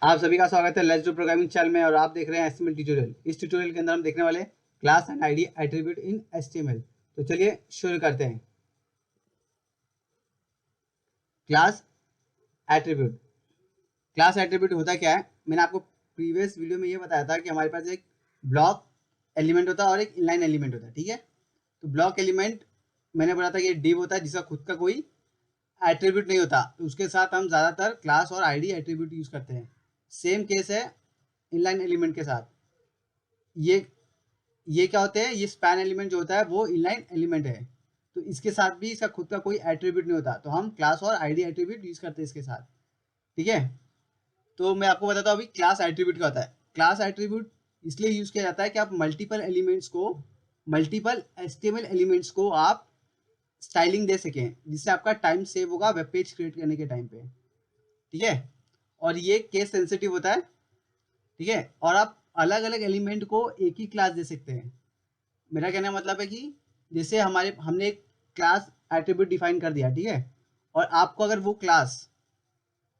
आप सभी का स्वागत है लेट्स डू प्रोग्रामिंग चैनल में और आप देख रहे हैं एचटीएमएल ट्यूटोरियल। इस ट्यूटोरियल के अंदर हम देखने वाले class and ID attribute in HTML. तो चलिए शुरू करते हैं। Class attribute. क्लास एट्रीब्यूट होता क्या है, मैंने आपको प्रीवियस वीडियो में ये बताया था कि हमारे पास एक ब्लॉक एलिमेंट होता है और एक इनलाइन एलिमेंट होता है। ठीक है, तो ब्लॉक एलिमेंट मैंने बोला था कि डिव होता है जिसका खुद का कोई एट्रीब्यूट नहीं होता, तो उसके साथ हम ज़्यादातर क्लास और आईडी एट्रीब्यूट यूज़ करते हैं। सेम केस है इनलाइन एलिमेंट के साथ। ये ये क्या होते हैं, ये स्पैन एलिमेंट जो होता है वो इनलाइन एलिमेंट है, तो इसके साथ भी इसका खुद का कोई एट्रीब्यूट नहीं होता, तो हम क्लास और आईडी एट्रीब्यूट यूज करते हैं इसके साथ। ठीक है, तो मैं आपको बताता हूँ अभी क्लास एट्रीब्यूट क्या होता है। क्लास एट्रीब्यूट इसलिए यूज किया जाता है कि आप मल्टीपल एचटीएमएल एलिमेंट्स को आप स्टाइलिंग दे सकें, जिससे आपका टाइम सेव होगा वेब पेज क्रिएट करने के टाइम पे। ठीक है, और ये केस सेंसिटिव होता है। ठीक है, और आप अलग अलग एलिमेंट को एक ही क्लास दे सकते हैं। मेरा कहने का मतलब है कि जैसे हमने एक क्लास एट्रीब्यूट डिफाइन कर दिया, ठीक है, और आपको अगर वो क्लास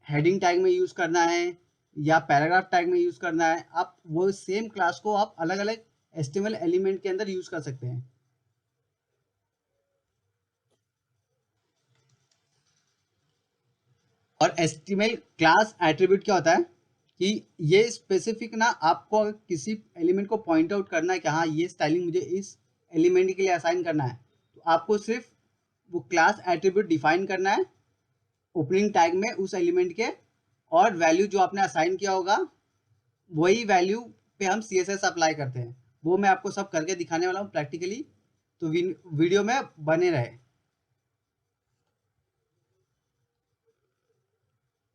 हेडिंग टैग में यूज करना है या पैराग्राफ टैग में यूज करना है, आप वो सेम क्लास को आप अलग अलग एचटीएमएल एलिमेंट के अंदर यूज कर सकते हैं। और एचटीएमएल क्लास एट्रीब्यूट क्या होता है कि ये स्पेसिफिक ना, आपको अगर किसी एलिमेंट को पॉइंट आउट करना है कि हाँ ये स्टाइलिंग मुझे इस एलिमेंट के लिए असाइन करना है, तो आपको सिर्फ वो क्लास एट्रीब्यूट डिफाइन करना है ओपनिंग टैग में उस एलिमेंट के, और वैल्यू जो आपने असाइन किया होगा वही वैल्यू पे हम सीएसएस अप्लाई करते हैं। वो मैं आपको सब करके दिखाने वाला हूँ प्रैक्टिकली, तो वीडियो में बने रहे।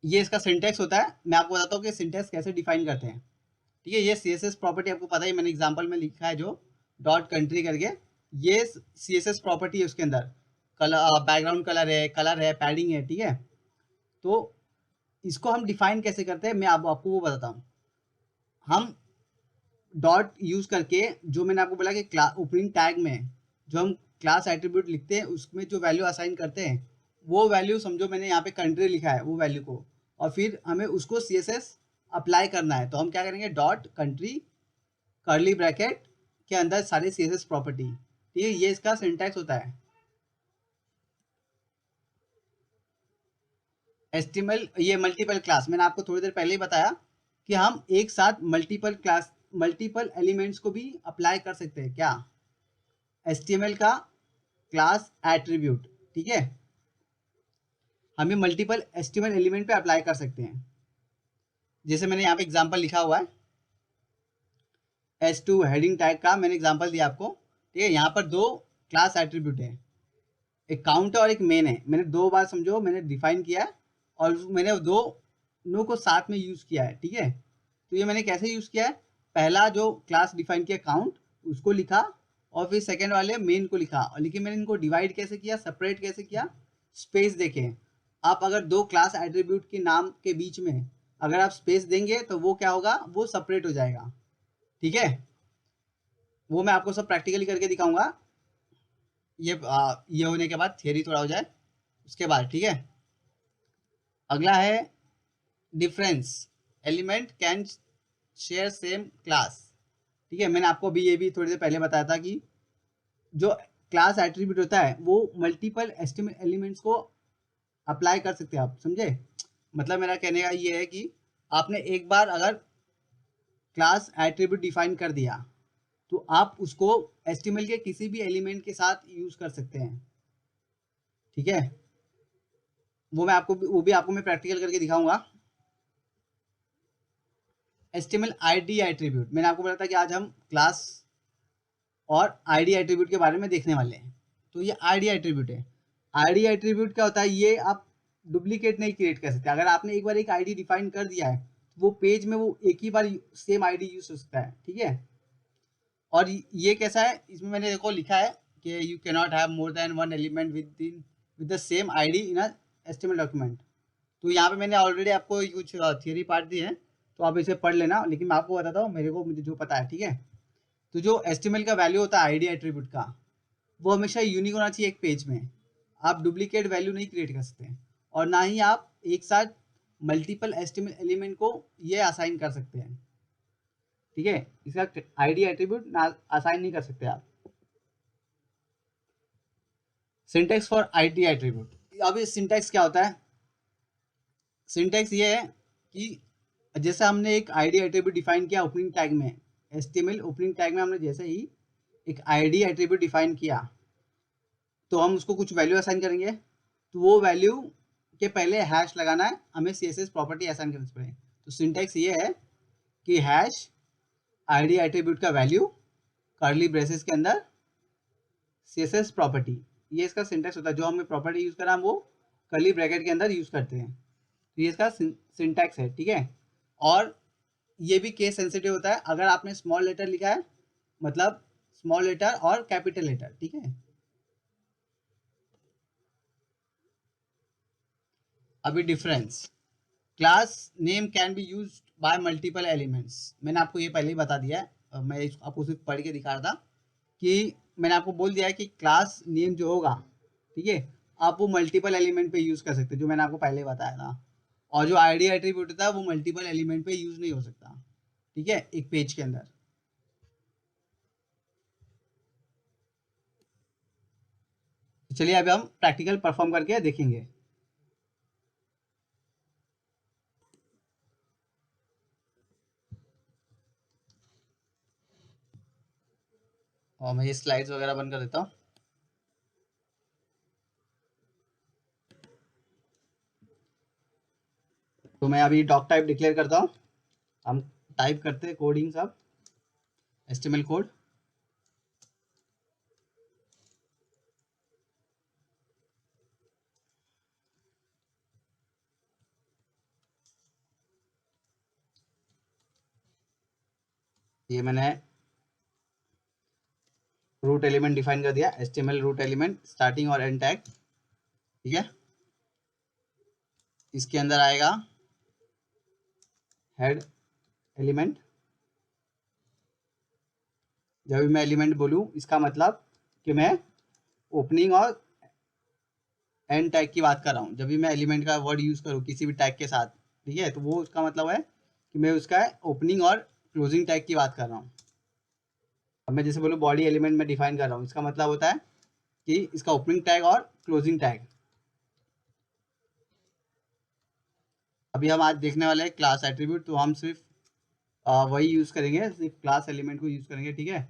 ये इसका सिंटेक्स होता है, मैं आपको बताता हूँ कि सिंटेक्स कैसे डिफाइन करते हैं। ठीक है, ये सीएसएस प्रॉपर्टी आपको पता ही, मैंने एग्जांपल में लिखा है जो डॉट कंट्री करके, ये सीएसएस प्रॉपर्टी है। उसके अंदर कलर, बैकग्राउंड कलर है, पैडिंग है। ठीक है, तो इसको हम डिफाइन कैसे करते हैं मैं आपको वो बताता हूँ। हम डॉट यूज करके, जो मैंने आपको बोला कि ओपनिंग टैग में जो हम क्लास एट्रीब्यूट लिखते हैं उसमें जो वैल्यू असाइन करते हैं, वो वैल्यू समझो मैंने यहाँ पे कंट्री लिखा है वो वैल्यू को, और फिर हमें उसको सीएसएस अप्लाई करना है, तो हम क्या करेंगे, डॉट कंट्री कर्ली ब्रैकेट के अंदर सारे सीएसएस प्रॉपर्टी। ठीक है, ये इसका सिंटैक्स होता है। एस्टिमल ये मल्टीपल क्लास, मैंने आपको थोड़ी देर पहले ही बताया कि हम एक साथ मल्टीपल एलिमेंट्स को भी अप्लाई कर सकते हैं। क्या, एचटीएमएल का क्लास एट्रीब्यूट। ठीक है, हमें मल्टीपल एचटीएमएल एलिमेंट पे अप्लाई कर सकते हैं। जैसे मैंने यहाँ पे एग्जांपल लिखा हुआ है, S2 हेडिंग टैग का मैंने एग्जांपल दिया आपको। ठीक है, यहाँ पर दो क्लास एट्रीब्यूट है, एक काउंट है और एक मेन है। मैंने दो बार समझो मैंने डिफाइन किया है और मैंने दोनों को साथ में यूज किया है। ठीक है, तो ये मैंने कैसे यूज किया है, पहला जो क्लास डिफाइन किया काउंट उसको लिखा, और फिर सेकेंड वाले मेन को लिखा, और लेकिन मैंने इनको डिवाइड कैसे किया, सेपरेट कैसे किया, स्पेस देखें। आप अगर दो क्लास एट्रीब्यूट के नाम के बीच में अगर आप स्पेस देंगे तो वो क्या होगा, वो सेपरेट हो जाएगा। ठीक है, वो मैं आपको सब प्रैक्टिकली करके दिखाऊंगा, ये होने के बाद थियरी थोड़ा हो जाए उसके बाद। ठीक है, अगला है difference, element can share same class. ठीक है, मैंने आपको अभी ये भी थोड़ी देर पहले बताया था कि जो क्लास एट्रीब्यूट होता है वो मल्टीपल एलिमेंट्स को अप्लाई कर सकते हैं आप, समझे। मतलब मेरा कहने का ये है कि आपने एक बार अगर क्लास एट्रीब्यूट डिफाइन कर दिया तो आप उसको एचटीएमएल के किसी भी एलिमेंट के साथ यूज कर सकते हैं। ठीक है, वो भी आपको मैं प्रैक्टिकल करके दिखाऊंगा। एचटीएमएल आईडी एट्रीब्यूट, मैंने आपको बताया था कि आज हम क्लास और आईडी एट्रीब्यूट के बारे में देखने वाले हैं। तो ये आईडी एट्रीब्यूट है। आईडी एट्रीब्यूट क्या होता है, ये आप डुप्लीकेट नहीं क्रिएट कर सकते। अगर आपने एक बार एक आईडी डिफाइन कर दिया है तो वो पेज में वो एक ही बार सेम आईडी यूज हो सकता है। ठीक है, और ये कैसा है, इसमें मैंने देखो लिखा है कि you can not have more than one element with the same ID in a HTML document. तो यहाँ पे मैंने ऑलरेडी आपको कुछ थियरी पार्ट दी है, तो आप इसे पढ़ लेना, लेकिन मैं आपको बताता हूँ मुझे जो पता है। ठीक है, तो जो एचटीएमएल का वैल्यू होता है आईडी एट्रीब्यूट का, वो हमेशा यूनिक होना चाहिए एक पेज में। आप डुप्लीकेट वैल्यू नहीं क्रिएट कर सकते, और ना ही आप एक साथ मल्टीपल एचटीएमएल एलिमेंट को ये असाइन कर सकते हैं, ठीक है। इसका आईडी एट्रीब्यूट असाइन नहीं कर सकते आप। Syntax for ID attribute. अब ये सिंटैक्स क्या होता है? सिंटैक्स ये है कि जैसे हमने एक आईडी एट्रीब्यूट डिफाइन किया ओपनिंग टैग में, एचटीएमएल ओपनिंग टैग में हमने जैसे ही एक आईडी एट्रीब्यूट डिफाइन किया तो हम उसको कुछ वैल्यू असाइन करेंगे, तो वो वैल्यू के पहले हैश लगाना है, हमें सीएसएस प्रॉपर्टी असाइन करनी पड़ेगी। तो सिंटैक्स ये है कि हैश आईडी एट्रीब्यूट का वैल्यू कर्ली ब्रेसेस के अंदर सीएसएस प्रॉपर्टी, ये इसका सिंटैक्स होता है। जो हमें प्रॉपर्टी यूज करा हम वो कर्ली ब्रैकेट के अंदर यूज करते हैं, तो ये इसका सिंटैक्स है, ठीक है। और ये भी केस सेंसिटिव होता है, अगर आपने स्मॉल लेटर लिखा है मतलब स्मॉल लेटर और कैपिटल लेटर, ठीक है। अभी difference, class name can be use by multiple elements, मैंने आपको ये पहले ही बता दिया है, मैं आपको सिर्फ पढ़ के दिखा रहा था कि मैंने आपको बोल दिया है कि क्लास नेम जो होगा, ठीक है, आप वो मल्टीपल एलिमेंट पे यूज कर सकते हैं, जो मैंने आपको पहले बताया था। और जो आईडी एट्रीब्यूट होता है वो मल्टीपल एलिमेंट पे यूज नहीं हो सकता, ठीक है, एक पेज के अंदर। चलिए अभी हम प्रैक्टिकल परफॉर्म करके देखेंगे। और मैं ये स्लाइड्स वगैरह बंद कर देता हूँ। तो मैं अभी डॉक टाइप डिक्लेयर करता हूँ, हम टाइप करते हैं कोडिंग सब एचटीएमएल कोड। ये मैंने रूट एलिमेंट डिफाइन कर दिया, एचटीएमएल रूट एलिमेंट स्टार्टिंग और एंड टैग, ठीक है। इसके अंदर आएगा हेड एलिमेंट, जब भी मैं एलिमेंट बोलूँ इसका मतलब कि मैं ओपनिंग और एंड टैग की बात कर रहा हूँ। जब भी मैं एलिमेंट का वर्ड यूज करूँ किसी भी टैग के साथ, ठीक है, तो वो उसका मतलब है कि मैं उसका ओपनिंग और क्लोजिंग टैग की बात कर रहा हूँ। अब मैं जैसे बोलूँ बॉडी एलिमेंट में डिफाइन कर रहा हूँ, इसका मतलब होता है कि इसका ओपनिंग टैग और क्लोजिंग टैग। अभी हम आज देखने वाले हैं क्लास एट्रीब्यूट, तो हम सिर्फ वही यूज करेंगे, सिर्फ क्लास एलिमेंट को यूज करेंगे, ठीक है।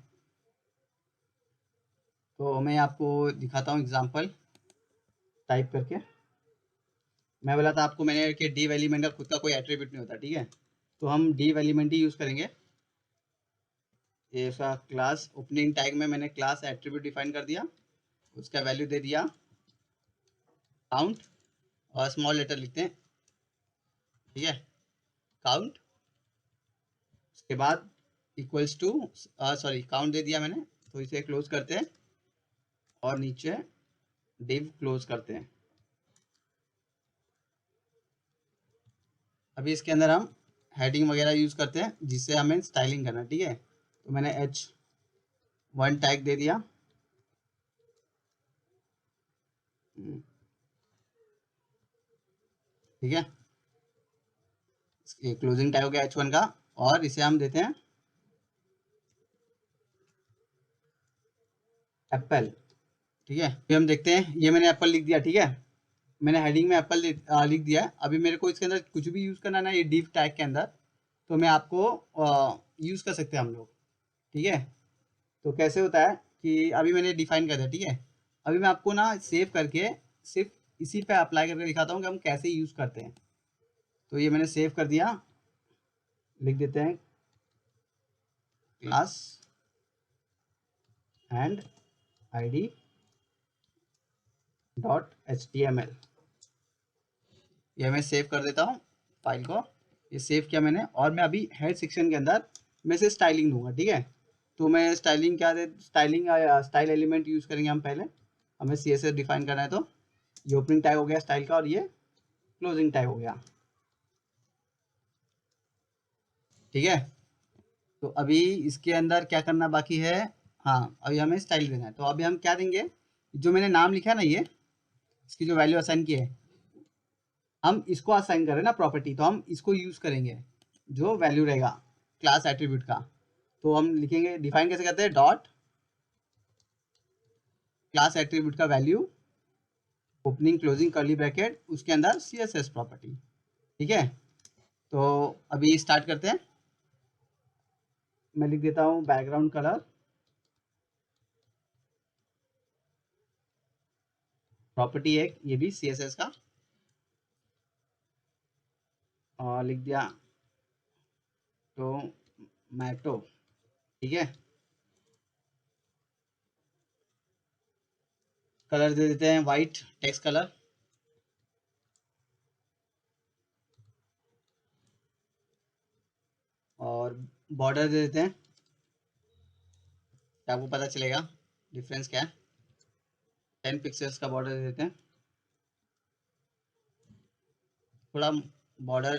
तो मैं आपको दिखाता हूँ एग्जांपल टाइप करके। मैं बोला था आपको मैंने कि div एलिमेंट का खुद का कोई एट्रीब्यूट नहीं होता, ठीक है, तो हम div एलिमेंट ही यूज करेंगे। ये उसका क्लास ओपनिंग टैग में मैंने क्लास एट्रीब्यूट डिफाइन कर दिया, उसका वैल्यू दे दिया काउंट, और स्मॉल लेटर लिखते हैं, ठीक है, काउंट। उसके बाद equals to sorry count they दिया मैंने, तो इसे क्लोज करते हैं और नीचे div क्लोज करते हैं। अभी इसके अंदर हम हेडिंग वगैरह यूज करते हैं जिससे हमें स्टाइलिंग करना, ठीक है। तो मैंने h1 टैग दे दिया, ठीक है, क्लोजिंग टैग हो गया h1 का, और इसे हम देते हैं एप्पल, ठीक है। फिर हम देखते हैं, ये मैंने एप्पल लिख दिया, ठीक है, मैंने हेडिंग में एप्पल लिख दिया है। अभी मेरे को इसके अंदर कुछ भी यूज करना ना ये div टैग के अंदर, तो मैं आपको यूज कर सकते हैं हम लोग, ठीक है। तो कैसे होता है कि अभी मैंने डिफाइन कर दिया, ठीक है, अभी मैं आपको ना सेव करके सिर्फ इसी पे अप्लाई करके दिखाता हूँ कि हम कैसे यूज करते हैं। तो ये मैंने सेव कर दिया, लिख देते हैं class and ID dot html, ये मैं सेव कर देता हूँ फाइल को। ये सेव किया मैंने, और मैं अभी हेड सेक्शन के अंदर मैं से स्टाइलिंग दूंगा, ठीक है। तो मैं स्टाइलिंग क्या दे, स्टाइल एलिमेंट यूज करेंगे हम पहले, हमें CSS डिफाइन करना है। तो ये ओपनिंग टैग हो गया स्टाइल का, और ये क्लोजिंग टैग हो गया, ठीक है। तो अभी इसके अंदर क्या करना बाकी है, हाँ अभी हमें स्टाइल देना है। तो अभी हम क्या देंगे, जो मैंने नाम लिखा है ना, ये इसकी जो वैल्यू असाइन की है हम इसको असाइन करें ना प्रॉपर्टी, तो हम इसको यूज करेंगे जो वैल्यू रहेगा क्लास एट्रीब्यूट का। तो हम लिखेंगे, डिफाइन कैसे करते हैं, डॉट क्लास एट्रीब्यूट का value opening closing curly bracket उसके अंदर CSS प्रॉपर्टी। ठीक है, तो अभी स्टार्ट करते हैं। मैं लिख देता हूँ बैकग्राउंड कलर प्रॉपर्टी है ये भी CSS का, और लिख दिया टोमेटो। ठीक है, कलर दे देते हैं वाइट टेक्स्ट कलर, और बॉर्डर दे देते हैं, आपको पता चलेगा डिफरेंस क्या है। 10 पिक्सल्स का बॉर्डर दे देते हैं, थोड़ा बॉर्डर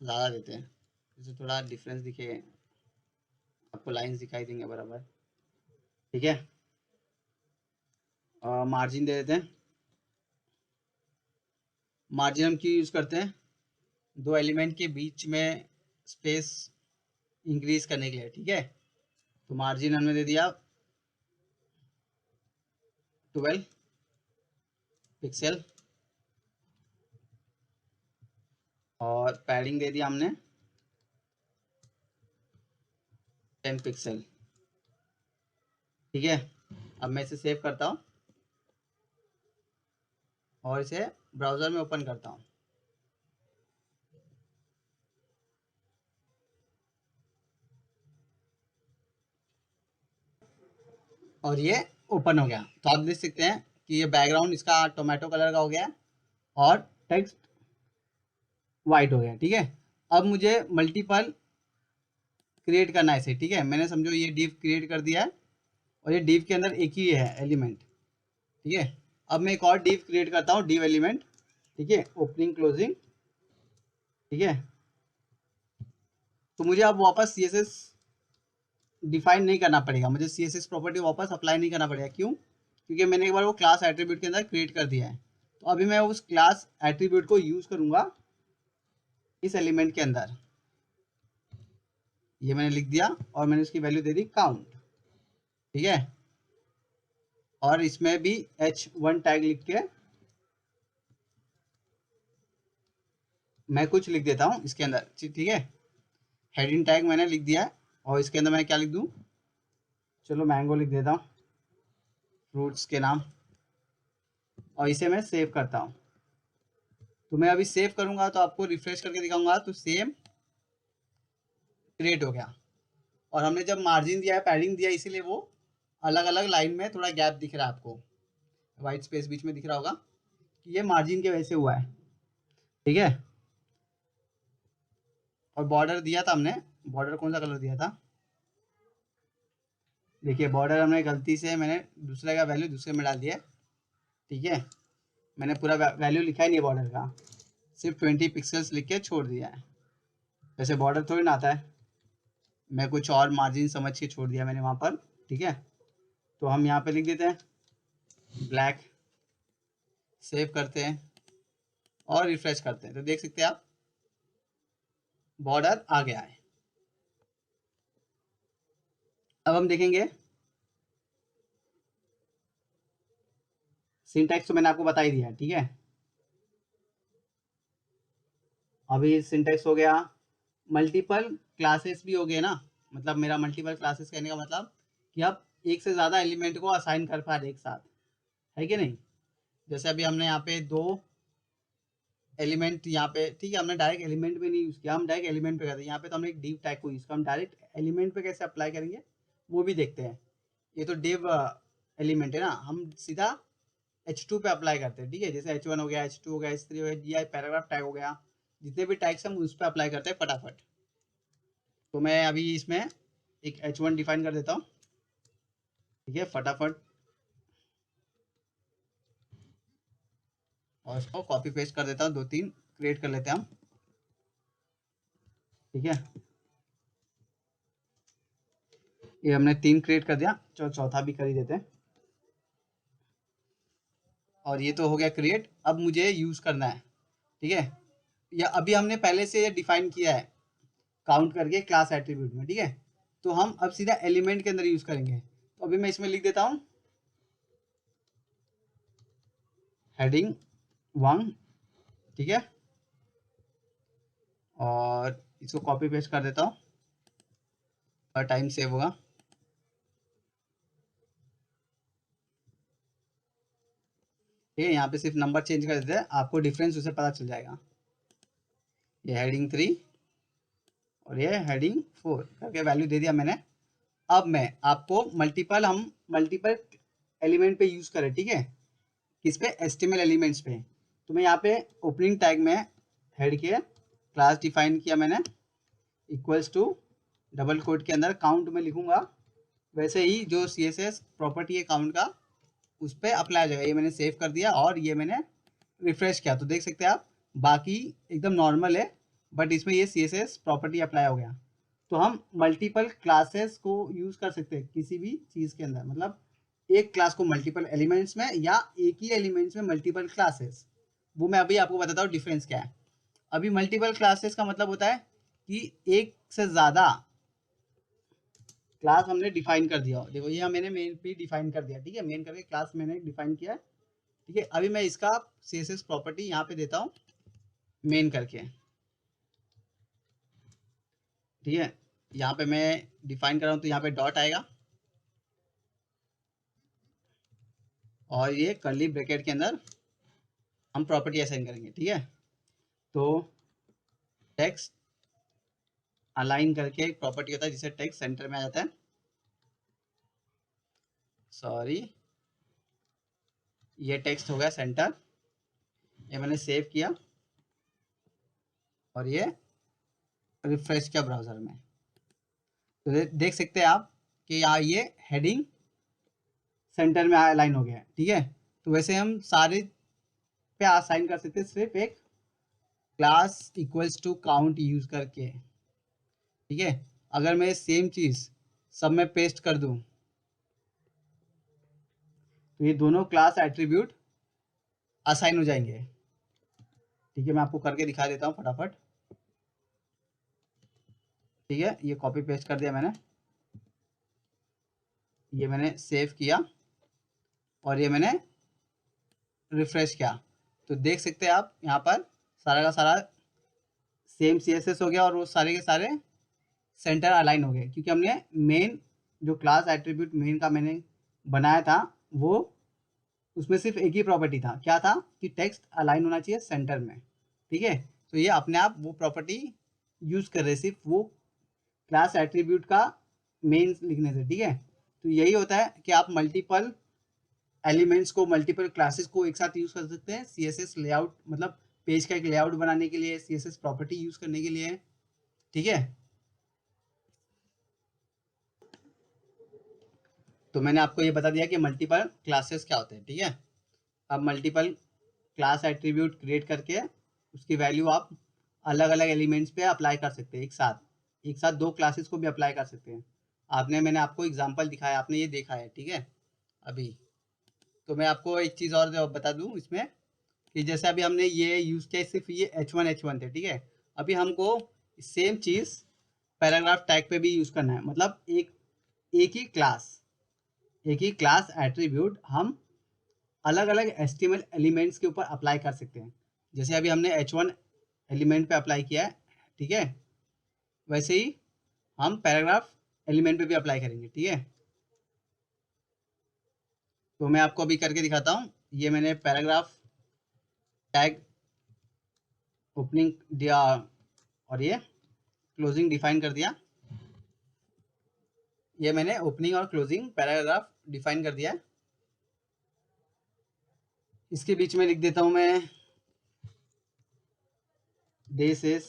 ज़्यादा देते हैं जिससे थोड़ा डिफरेंस दिखे, आपको लाइंस दिखाई देंगे बराबर। ठीक है, मार्जिन दे देते हैं। मार्जिन हम क्यों यूज़ करते हैं, दो एलिमेंट के बीच में स्पेस इंक्रीज करने के लिए। ठीक है, तो मार्जिन हमने दे दिया 12 पिक्सल, और पैडिंग दे दिया हमने 10 पिक्सल। ठीक है, अब मैं इसे सेव करता हूँ और इसे ब्राउज़र में ओपन करता हूँ। और ये ओपन हो गया, तो आप देख सकते हैं कि ये बैकग्राउंड इसका टोमेटो कलर का हो गया और टेक्स्ट वाइट हो गया। ठीक है, अब मुझे मल्टीपल क्रिएट करना है इसे। ठीक है, मैंने समझो ये डिव क्रिएट कर दिया है और ये डिव के अंदर एक ही है एलिमेंट। ठीक है, अब मैं एक और डिव क्रिएट करता हूँ, डिव एलिमेंट। ठीक है, ओपनिंग क्लोजिंग। ठीक है, तो मुझे अब वापस CSS डिफाइन नहीं करना पड़ेगा, मुझे CSS प्रॉपर्टी वापस अप्लाई नहीं करना पड़ेगा। क्यों, क्योंकि मैंने एक बार वो क्लास एट्रीब्यूट के अंदर क्रिएट कर दिया है। तो अभी मैं उस क्लास एट्रीब्यूट को यूज करूंगा इस एलिमेंट के अंदर। ये मैंने लिख दिया और मैंने उसकी वैल्यू दे दी काउंट। ठीक है, और इसमें भी H1 टैग लिख के मैं कुछ लिख देता हूँ इसके अंदर। ठीक है, हेडिंग टैग मैंने लिख दिया है, और इसके अंदर मैं क्या लिख दूँ, चलो मैंगो लिख देता हूँ, फ्रूट्स के नाम, और इसे मैं सेव करता हूँ। तो मैं अभी सेव करूंगा तो आपको रिफ्रेश करके दिखाऊंगा, तो सेम क्रिएट हो गया। और हमने जब मार्जिन दिया है, पैडिंग दिया है, इसीलिए वो अलग अलग लाइन में थोड़ा गैप दिख रहा है आपको, वाइट स्पेस बीच में दिख रहा होगा कि ये मार्जिन के वजह से हुआ है। ठीक है, और बॉर्डर दिया था हमने, बॉर्डर कौन सा कलर दिया था, देखिए बॉर्डर हमने गलती से मैंने दूसरे का वैल्यू दूसरे में डाल दिया। ठीक है, मैंने पूरा वैल्यू लिखा ही नहीं है बॉर्डर का, सिर्फ 20 पिक्सल्स लिख के छोड़ दिया है। वैसे बॉर्डर थोड़ी ना आता है, मैं कुछ और मार्जिन समझ के छोड़ दिया मैंने वहाँ पर। ठीक है, तो हम यहाँ पे लिख देते हैं ब्लैक, सेव करते हैं और रिफ्रेश करते हैं, तो देख सकते हैं आप बॉर्डर आ गया है। अब हम देखेंगे सिंटैक्स, तो मैंने आपको बता ही दिया है। ठीक है, अभी सिंटैक्स हो गया, मल्टीपल क्लासेस भी हो गए ना, मतलब मेरा मल्टीपल क्लासेस कहने का मतलब कि आप एक से ज़्यादा एलिमेंट को असाइन कर पा रहे एक साथ, है कि नहीं। जैसे अभी हमने यहाँ पे दो एलिमेंट यहाँ पे, ठीक है, हमने डायरेक्ट एलिमेंट पे नहीं यूज़ किया, हम डायरेक्ट एलिमेंट पे करते हैं। यहाँ पे तो हमने एक डिव टैग को यूज़ किया, हम डायरेक्ट एलिमेंट पे कैसे अप्लाई करेंगे वो भी देखते हैं। ये तो डिव एलिमेंट है ना, हम सीधा H2 पे अप्लाई करते हैं। ठीक है, जैसे H1 हो गया, H2 हो गया, H3 हो गया, ये पैराग्राफ टैग हो गया, जितने भी टैग्स हम उस पर अप्लाई करते हैं फटाफट। तो मैं अभी इसमें एक H1 डिफाइन कर देता हूँ। ठीक है, फटाफट, और इसको कॉपी पेस्ट कर देता हूँ, 2-3 क्रिएट कर लेते हैं हम। ठीक है, ये हमने 3 क्रिएट कर दिया, चौथा भी कर ही देते हैं। और ये तो हो गया क्रिएट, अब मुझे यूज़ करना है। ठीक है, या अभी हमने पहले से ये डिफाइन किया है काउंट करके क्लास एट्रीब्यूट में, ठीक है। तो हम अब सीधा एलिमेंट के अंदर यूज करेंगे। तो अभी मैं इसमें लिख देता हूँ हेडिंग 1, ठीक है, और इसको कॉपी पेस्ट कर देता हूँ और टाइम सेव होगा। ठीक है, यहाँ पे सिर्फ नंबर चेंज कर देते हैं, आपको डिफरेंस उसे पता चल जाएगा। ये हेडिंग 3 और ये हेडिंग 4 करके वैल्यू दे दिया मैंने। अब मैं आपको हम मल्टीपल एलिमेंट पे यूज करें, ठीक है, किस पे, HTML एलिमेंट्स पे। तो मैं यहाँ पे ओपनिंग टैग में हेड के क्लास डिफाइन किया मैंने, इक्वल्स टू डबल कोट के अंदर काउंट में लिखूंगा, वैसे ही जो CSS प्रॉपर्टी है काउंट का उस पर अप्लाई हो जाएगा। ये मैंने सेव कर दिया और ये मैंने रिफ्रेश किया, तो देख सकते हैं आप बाकी एकदम नॉर्मल है, बट इसमें ये CSS प्रॉपर्टी अप्लाई हो गया। तो हम मल्टीपल क्लासेस को यूज कर सकते हैं किसी भी चीज के अंदर, मतलब एक क्लास को मल्टीपल एलिमेंट्स में या एक ही एलिमेंट्स में मल्टीपल क्लासेस। वो मैं अभी आपको बताता हूँ डिफरेंस क्या है। अभी मल्टीपल क्लासेस का मतलब होता है कि एक से ज्यादा क्लास हमने डिफाइन कर दिया हो। देखो ये मैंने मेन पे डिफाइन कर दिया, ठीक है, मेन करके क्लास मैंने डिफाइन किया, ठीक है। अभी मैं इसका CSS प्रॉपर्टी यहाँ पे देता हूँ मेन करके, ठीक है। यहाँ पे मैं डिफाइन कर रहा हूँ तो यहाँ पे डॉट आएगा और ये कर्ली ब्रैकेट के अंदर हम प्रॉपर्टी असाइन करेंगे, ठीक है। तो टेक्स्ट अलाइन करके एक प्रॉपर्टी होता है जिससे टेक्स्ट सेंटर में आ जाता है। सॉरी, ये टेक्स्ट हो गया सेंटर, ये मैंने सेव किया और ये रिफ्रेश किया ब्राउजर में। तो देख सकते हैं आप कि यहाँ ये हेडिंग सेंटर में अलाइन हो गया है, ठीक है। तो वैसे हम सारे पे असाइन कर सकते हैं सिर्फ एक class equals to count use करके, ठीक है। अगर मैं सेम चीज सब में पेस्ट कर दूं तो ये दोनों क्लास एट्रीब्यूट असाइन हो जाएंगे, ठीक है। मैं आपको करके दिखा देता हूँ फटाफट, ठीक है। ये कॉपी पेस्ट कर दिया मैंने, ये मैंने सेव किया और ये मैंने रिफ्रेश किया। तो देख सकते हैं आप यहाँ पर सारा का सारा सेम CSS हो गया और वो सारे के सारे सेंटर अलाइन हो गए, क्योंकि हमने मेन जो क्लास एट्रीब्यूट मेन का मैंने बनाया था वो उसमें सिर्फ एक ही प्रॉपर्टी था, क्या था कि टेक्स्ट अलाइन होना चाहिए सेंटर में, ठीक है। तो ये अपने आप वो प्रॉपर्टी यूज कर रहे सिर्फ वो क्लास एट्रीब्यूट का मेन लिखने से, ठीक है। तो यही होता है कि आप मल्टीपल एलिमेंट्स को मल्टीपल क्लासेस को एक साथ यूज कर सकते हैं CSS लेआउट, मतलब पेज का एक लेआउट बनाने के लिए, CSS प्रॉपर्टी यूज करने के लिए, ठीक है। तो मैंने आपको ये बता दिया कि मल्टीपल क्लासेस क्या होते हैं, ठीक है। अब मल्टीपल क्लास एट्रीब्यूट क्रिएट करके उसकी वैल्यू आप अलग अलग एलिमेंट्स पे अप्लाई कर सकते हैं, एक साथ दो क्लासेस को भी अप्लाई कर सकते हैं। मैंने आपको एग्जांपल दिखाया, आपने ये देखा है, ठीक है। अभी तो मैं आपको एक चीज़ और बता दूं इसमें कि जैसे अभी हमने ये यूज़ किया, सिर्फ ये H1 थे, ठीक है। अभी हमको सेम चीज़ पैराग्राफ टैग पे भी यूज़ करना है, मतलब एक ही क्लास एट्रीब्यूट हम अलग अलग HTML एलिमेंट्स के ऊपर अप्लाई कर सकते हैं। जैसे अभी हमने H1 एलिमेंट पे अप्लाई किया है, ठीक है, वैसे ही हम पैराग्राफ एलिमेंट पे भी अप्लाई करेंगे, ठीक है। तो मैं आपको अभी करके दिखाता हूँ। ये मैंने पैराग्राफ टैग ओपनिंग दिया और ये क्लोजिंग डिफाइन कर दिया। ये मैंने ओपनिंग और क्लोजिंग पैराग्राफ डिफाइन कर दिया है। इसके बीच में लिख देता हूं मैं दिस इज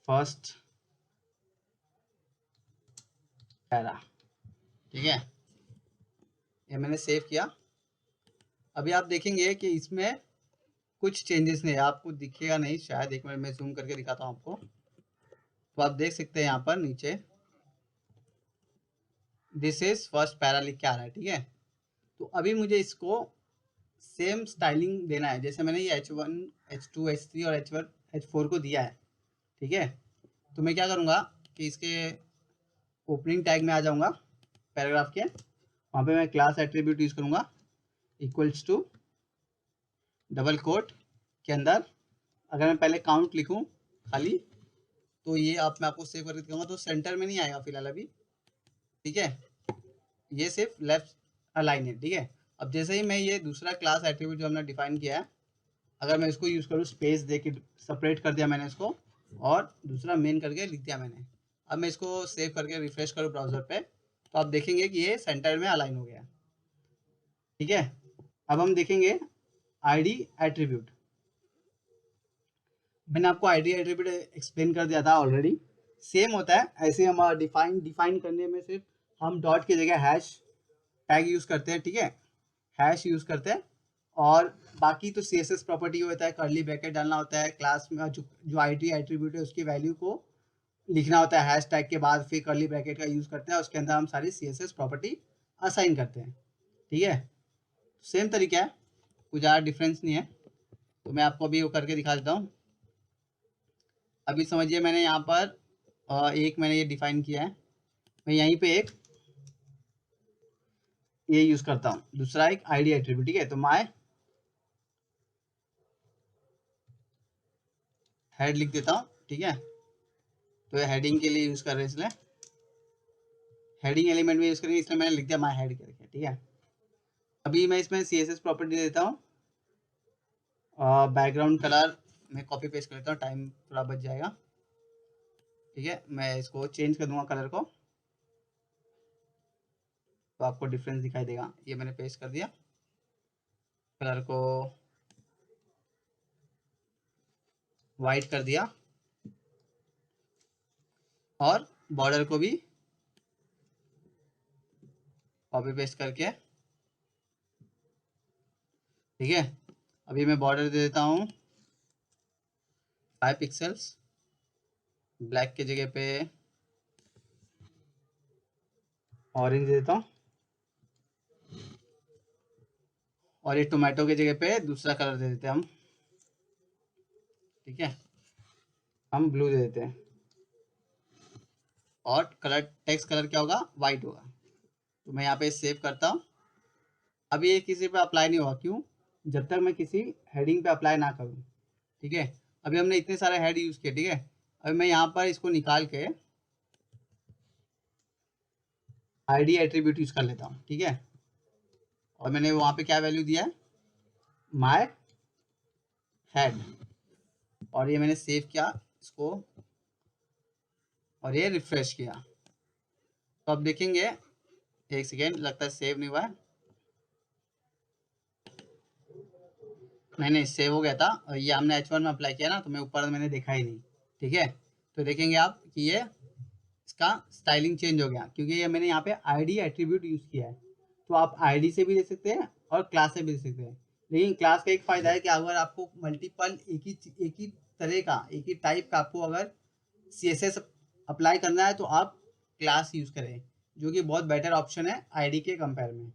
फर्स्ट पैरा, ठीक है। ये मैंने सेव किया। अभी आप देखेंगे कि इसमें कुछ चेंजेस नहीं, आपको दिखेगा नहीं शायद, एक मिनट मैं जूम करके दिखाता हूँ आपको। तो आप देख सकते हैं यहाँ पर नीचे दिस इज फर्स्ट पैरा लिख के आ रहा है, ठीक है। तो अभी मुझे इसको सेम स्टाइलिंग देना है, जैसे मैंने ये H1 H2 H3 और H1 H4 को दिया है, ठीक है। तो मैं क्या करूँगा कि इसके ओपनिंग टैग में आ जाऊँगा पैराग्राफ के, वहाँ पे मैं क्लास एट्रीब्यूट यूज़ करूँगा इक्वल्स टू डबल कोट के अंदर। अगर मैं पहले काउंट लिखूँ खाली, तो ये मैं आपको सेव करके दिखाऊंगा, तो सेंटर में नहीं आएगा फिलहाल अभी, ठीक है। ये सिर्फ लेफ्ट अलाइन है, ठीक है। अब जैसे ही मैं ये दूसरा क्लास एट्रीब्यूट जो हमने डिफाइन किया है, अगर मैं इसको यूज़ करूँ, स्पेस दे के सेपरेट कर दिया मैंने इसको, और दूसरा मेन करके लिख दिया मैंने। अब मैं इसको सेव करके रिफ्रेश करूँ ब्राउज़र पे, तो आप देखेंगे कि ये सेंटर में अलाइन हो गया, ठीक है। अब हम देखेंगे आईडी एट्रीब्यूट। मैंने आपको आईडी एट्रीब्यूट एक्सप्लेन कर दिया था ऑलरेडी, सेम होता है ऐसे। हम डिफाइन करने में सिर्फ हम डॉट की जगह हैश टैग यूज़ करते हैं, ठीक है, हैश यूज़ करते हैं। और बाकी तो CSS प्रॉपर्टी होता है, कर्ली ब्रैकेट डालना होता है, क्लास में जो आईडी एट्रीब्यूट है उसकी वैल्यू को लिखना होता है हैश टैग के बाद, फिर कर्ली ब्रैकेट का यूज़ करते हैं, उसके अंदर हम सारी CSS प्रॉपर्टी असाइन करते हैं, ठीक है। सेम तरीका है, कुछ ज़्यादा डिफरेंस नहीं है। तो मैं आपको अभी वो करके दिखा देता हूँ। अभी समझिए मैंने यहाँ पर एक मैंने ये डिफाइन किया है, मैं यहीं पे एक ये यूज़ करता हूँ, दूसरा एक आईडी एट्रीब्यूट, ठीक है। तो माय हेड लिख देता हूँ, ठीक है। तो ये हेडिंग के लिए यूज़ कर रहे हैं, इसलिए हेडिंग एलिमेंट में यूज़ करेंगे, इसलिए मैंने लिख दिया माय हेड करके, ठीक है। अभी मैं इसमें CSS प्रॉपर्टी देता हूँ, बैकग्राउंड कलर मैं कॉपी पेस्ट कर लेता हूँ, टाइम थोड़ा बच जाएगा, ठीक है। मैं इसको चेंज कर दूंगा कलर को, तो आपको डिफरेंस दिखाई देगा। ये मैंने पेस्ट कर दिया, कलर को वाइट कर दिया, और बॉर्डर को भी कॉपी पेस्ट करके, ठीक है। अभी मैं बॉर्डर दे देता हूँ 5 पिक्सल्स, ब्लैक के जगह पे ऑरेंज दे देता हूँ, और ये टोमेटो की जगह पे दूसरा कलर दे देते हैं हम, ठीक है, हम ब्लू दे देते हैं, और कलर टेक्स्ट कलर क्या होगा, वाइट होगा। तो मैं यहाँ पे सेव करता हूँ। अभी ये किसी पे अप्लाई नहीं होगा, क्यों, जब तक मैं किसी हेडिंग पे अप्लाई ना करूँ, ठीक है। अभी हमने इतने सारे हेड यूज़ किए, ठीक है। अभी मैं यहाँ पर इसको निकाल के आईडी एट्रीब्यूट यूज़ कर लेता हूँ, ठीक है। और मैंने वहाँ पे क्या वैल्यू दिया है, माय हेड, और ये मैंने सेव किया इसको, और ये रिफ्रेश किया। तो अब देखेंगे, एक सेकेंड, लगता है सेव नहीं हुआ है, नहीं सेव हो गया था, और ये हमने H1 में अप्लाई किया ना, तो मैं ऊपर मैंने देखा ही नहीं, ठीक है। तो देखेंगे आप कि ये इसका स्टाइलिंग चेंज हो गया, क्योंकि ये मैंने यहाँ पे आईडी एट्रीब्यूट यूज़ किया है। तो आप आईडी से भी दे सकते हैं और क्लास से भी दे सकते हैं, लेकिन क्लास का एक फ़ायदा है कि अगर आपको मल्टीपल एक ही तरह का, एक ही टाइप का आपको अगर CSS अप्लाई करना है, तो आप क्लास यूज़ करें, जो कि बहुत बेटर ऑप्शन है आईडी के कंपेयर में।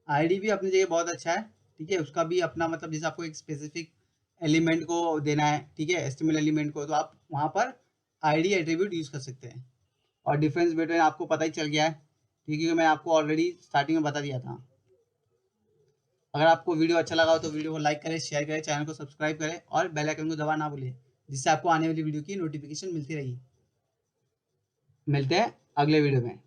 आईडी भी अपनी जगह बहुत अच्छा है, ठीक है, उसका भी अपना मतलब, जैसे आपको एक स्पेसिफिक एलिमेंट को देना है, ठीक है, HTML एलिमेंट को, तो आप वहाँ पर आईडी एट्रीब्यूट यूज़ कर सकते हैं। और डिफरेंस बिटवीन आपको पता ही चल गया है, ठीक है, क्योंकि मैंने आपको ऑलरेडी स्टार्टिंग में बता दिया था। अगर आपको वीडियो अच्छा लगा हो तो वीडियो को लाइक करें, शेयर करें, चैनल को सब्सक्राइब करें, और बेल आइकन को दबाना ना भूलें, जिससे आपको आने वाली वीडियो की नोटिफिकेशन मिलती रहेगी। मिलते हैं अगले वीडियो में।